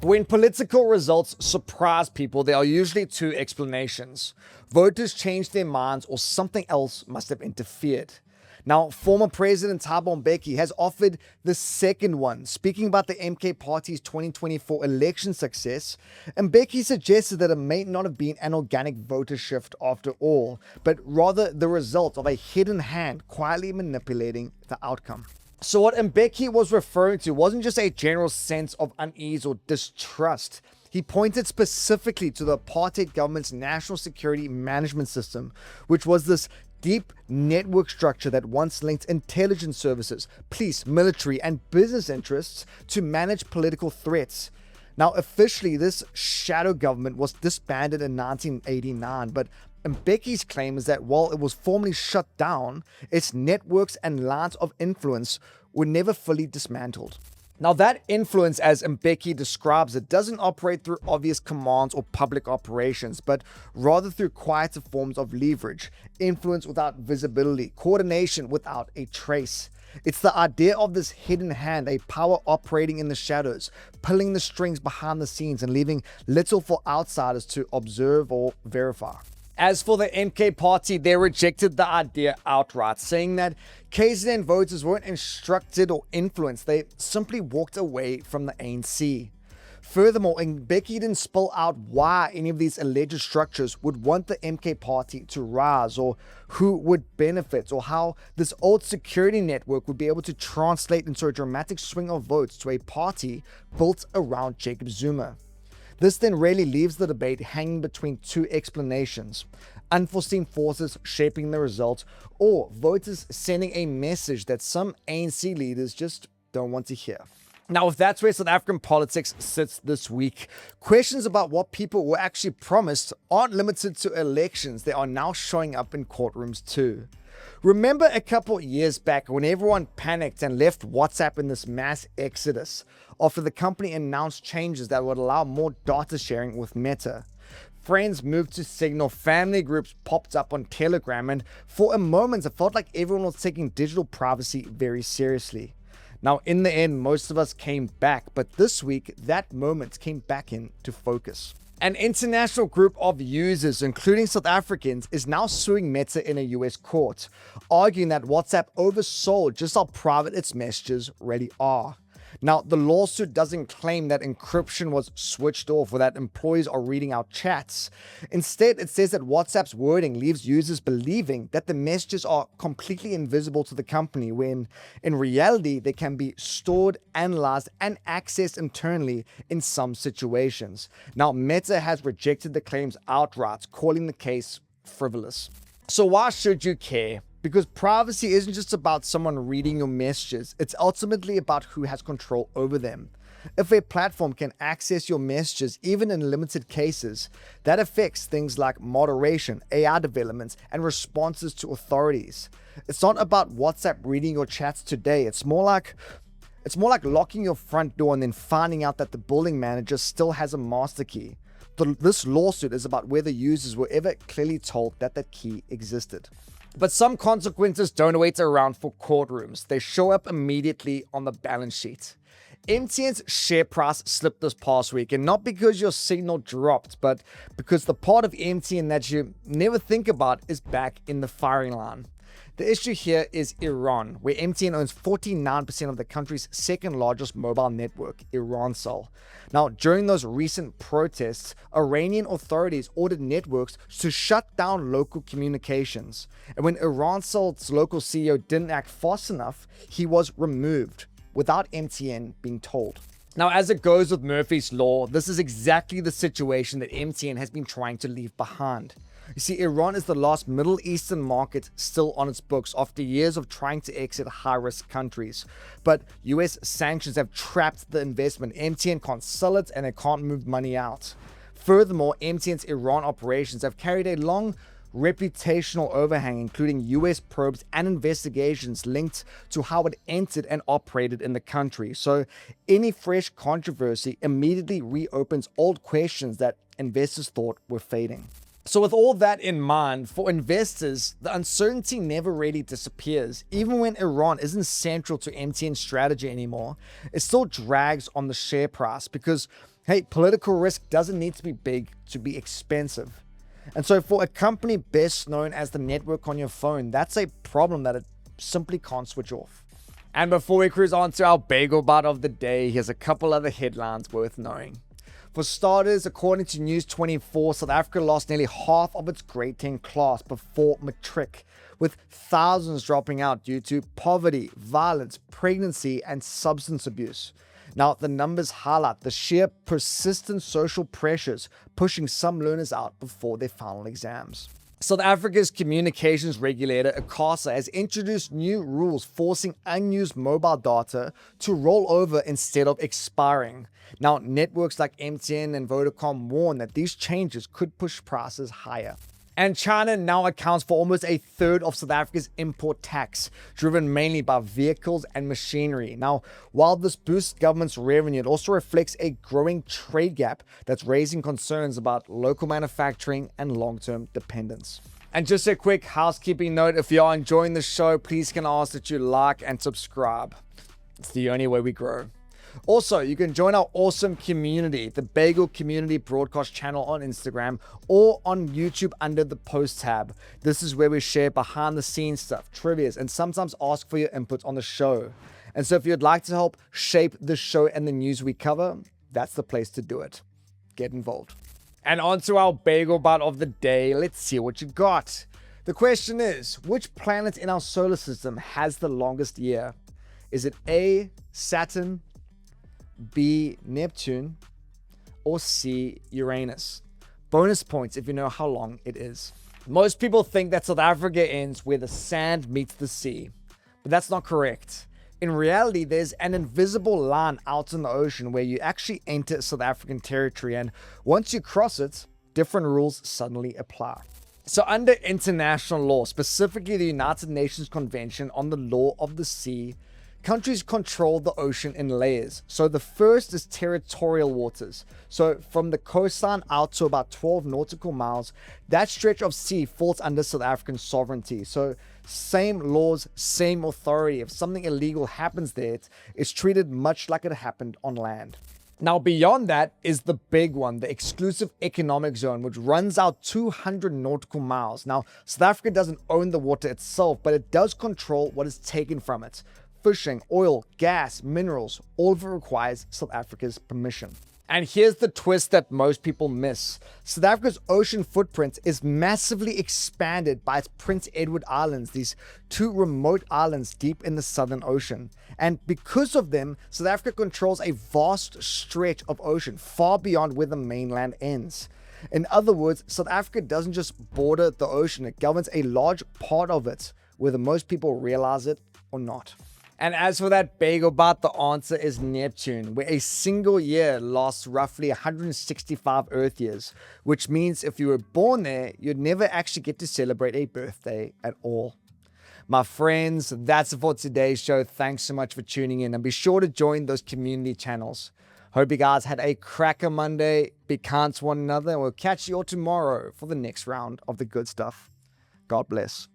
When political results surprise people, there are usually two explanations. Voters changed their minds or something else must have interfered. Now, former President Thabo Mbeki has offered the second one. Speaking about the MK Party's 2024 election success, Mbeki suggested that it may not have been an organic voter shift after all, but rather the result of a hidden hand quietly manipulating the outcome. So what Mbeki was referring to wasn't just a general sense of unease or distrust. He pointed specifically to the apartheid government's national security management system, which was this deep network structure that once linked intelligence services, police, military, and business interests to manage political threats. Now, officially, this shadow government was disbanded in 1989, but Mbeki's claim is that while it was formally shut down, its networks and lines of influence were never fully dismantled. Now, that influence, as Mbeki describes it, doesn't operate through obvious commands or public operations, but rather through quieter forms of leverage, influence without visibility, coordination without a trace. It's the idea of this hidden hand, a power operating in the shadows, pulling the strings behind the scenes and leaving little for outsiders to observe or verify. As for the MK Party, they rejected the idea outright, saying that KZN voters weren't instructed or influenced, they simply walked away from the ANC. Furthermore, Mbeki didn't spell out why any of these alleged structures would want the MK Party to rise, or who would benefit, or how this old security network would be able to translate into a dramatic swing of votes to a party built around Jacob Zuma. This then really leaves the debate hanging between two explanations: unforeseen forces shaping the result, or voters sending a message that some ANC leaders just don't want to hear. Now, if that's where South African politics sits this week, questions about what people were actually promised aren't limited to elections. They are now showing up in courtrooms too. Remember a couple years back when everyone panicked and left WhatsApp in this mass exodus after the company announced changes that would allow more data sharing with Meta? Friends moved to Signal, family groups popped up on Telegram, and for a moment it felt like everyone was taking digital privacy very seriously. Now, in the end, most of us came back, but this week that moment came back into focus. An international group of users, including South Africans, is now suing Meta in a US court, arguing that WhatsApp oversold just how private its messages really are. Now, the lawsuit doesn't claim that encryption was switched off or that employees are reading out chats. Instead, it says that WhatsApp's wording leaves users believing that the messages are completely invisible to the company, when in reality they can be stored, analyzed, and accessed internally in some situations. Now, Meta has rejected the claims outright, calling the case frivolous. So why should you care? Because privacy isn't just about someone reading your messages, it's ultimately about who has control over them. If a platform can access your messages, even in limited cases, that affects things like moderation, AI developments, and responses to authorities. It's not about WhatsApp reading your chats today, it's more like locking your front door and then finding out that the building manager still has a master key. This lawsuit is about whether users were ever clearly told that that key existed. But some consequences don't wait around for courtrooms. They show up immediately on the balance sheet. MTN's share price slipped this past week, and not because your signal dropped, but because the part of MTN that you never think about is back in the firing line. The issue here is Iran, where MTN owns 49% of the country's second largest mobile network, Irancell. Now, during those recent protests, Iranian authorities ordered networks to shut down local communications. And when Irancell's local CEO didn't act fast enough, he was removed without MTN being told. Now, as it goes with Murphy's Law, this is exactly the situation that MTN has been trying to leave behind. You see, Iran is the last Middle Eastern market still on its books after years of trying to exit high-risk countries. But US sanctions have trapped the investment. MTN can't sell it and it can't move money out. Furthermore, MTN's Iran operations have carried a long reputational overhang, including US probes and investigations linked to how it entered and operated in the country. So any fresh controversy immediately reopens old questions that investors thought were fading. So with all that in mind, for investors, the uncertainty never really disappears. Even when Iran isn't central to MTN's strategy anymore, it still drags on the share price because Hey, political risk doesn't need to be big to be expensive. And so for a company best known as the network on your phone, that's a problem that it simply can't switch off. And before we cruise on to our bagel bite of the day, here's a couple other headlines worth knowing. For starters, according to News 24, South Africa lost nearly half of its grade 10 class before matric, with thousands dropping out due to poverty, violence, pregnancy, and substance abuse. Now, the numbers highlight the sheer persistent social pressures pushing some learners out before their final exams. South Africa's communications regulator, ICASA, has introduced new rules forcing unused mobile data to roll over instead of expiring. Now, networks like MTN and Vodacom warn that these changes could push prices higher. And China now accounts for almost a third of South Africa's import tax, driven mainly by vehicles and machinery. Now, while this boosts government's revenue, it also reflects a growing trade gap that's raising concerns about local manufacturing and long-term dependence. And just a quick housekeeping note, if you are enjoying the show, please can I ask that you like and subscribe. It's the only way we grow. Also, you can join our awesome community, the Bagel Community Broadcast channel on Instagram or on YouTube under the Post tab. This is where we share behind the scenes stuff, trivias, and sometimes ask for your input on the show. And so if you'd like to help shape the show and the news we cover, that's the place to do it. Get involved. And on to our bagel bite of the day. Let's see what you got. The question is, which planet in our solar system has the longest year? Is it A, Saturn, B, Neptune, or C, Uranus? Bonus points if you know how long it is. Most people think that South Africa ends where the sand meets the sea, but that's not correct. In reality, there's an invisible line out in the ocean where you actually enter South African territory, and once you cross it, different rules suddenly apply. So under international law, specifically the United Nations Convention on the Law of the Sea, countries control the ocean in layers. So the first is territorial waters. So from the coastline out to about 12 nautical miles, that stretch of sea falls under South African sovereignty. So same laws, same authority. If something illegal happens there, it's treated much like it happened on land. Now beyond that is the big one, the exclusive economic zone, which runs out 200 nautical miles. Now, South Africa doesn't own the water itself, but it does control what is taken from it. Fishing, oil, gas, minerals, all of it requires South Africa's permission. And here's the twist that most people miss. South Africa's ocean footprint is massively expanded by its Prince Edward Islands, these two remote islands deep in the Southern Ocean. And because of them, South Africa controls a vast stretch of ocean, far beyond where the mainland ends. In other words, South Africa doesn't just border the ocean, it governs a large part of it, whether most people realize it or not. And as for that bagel bite, the answer is Neptune, where a single year lasts roughly 165 Earth years, which means if you were born there, you'd never actually get to celebrate a birthday at all. My friends, that's it for today's show. Thanks so much for tuning in, and be sure to join those community channels. Hope you guys had a cracker Monday. Be kind to one another, and we'll catch you all tomorrow for the next round of the good stuff. God bless.